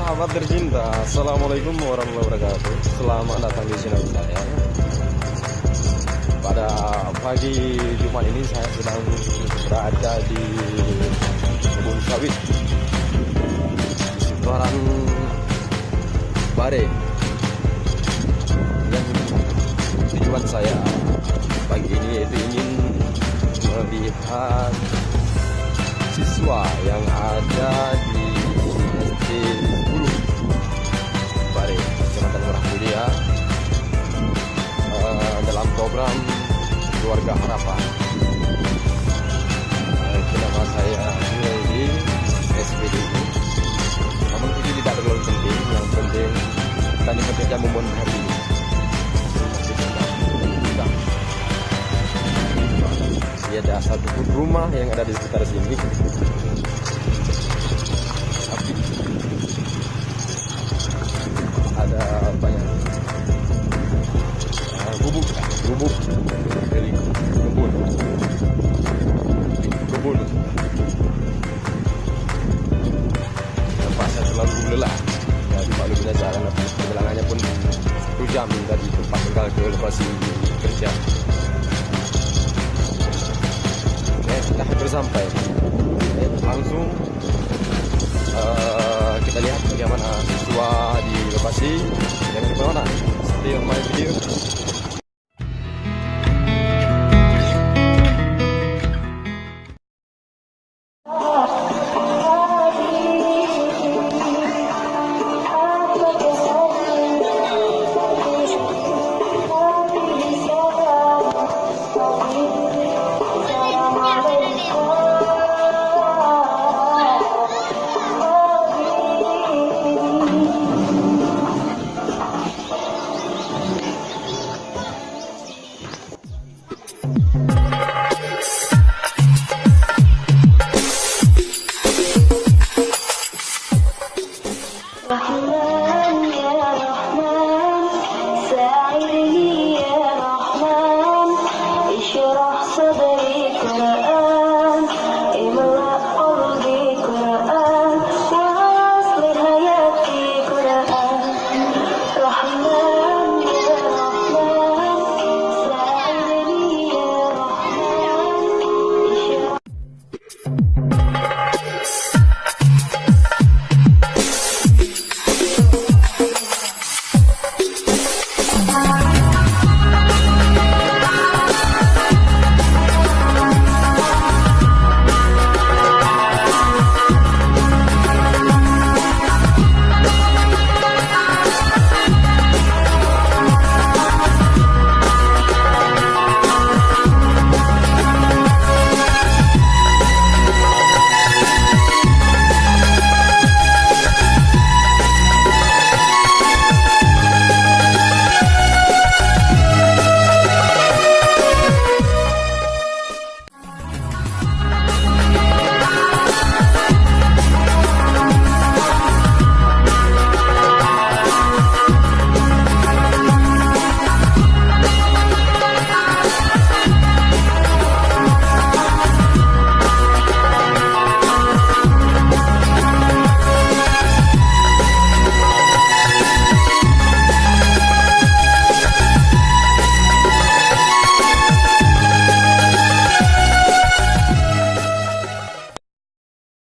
Sahabat tercinta, Assalamualaikum warahmatullahi wabarakatuh. Selamat datang di channel saya. Pada pagi Jumat ini saya sedang berada di kebun sawit sekitaran Bare. Dan tujuan saya pagi ini yaitu ingin melihat siswa yang ada di SD 10 Bare, Kecamatan Merah Mulia, dalam program Keluarga Harapan. Nama saya di SPD, namun itu tidak terlalu penting. Yang penting tadi bekerja momen hari ini. Ada satu rumah yang ada di sekitar sini. Tapi ada banyak bubuk dari kebun. Nampak saya terlalu lelah. Jadi maklum saja karena perjalanannya pun 1 jam dari tempat tinggal ke lokasi kerja. Kita hampir sampai. Langsung kita lihat bagaimana siswa di lokasi. Jangan lupa mana stay on my video.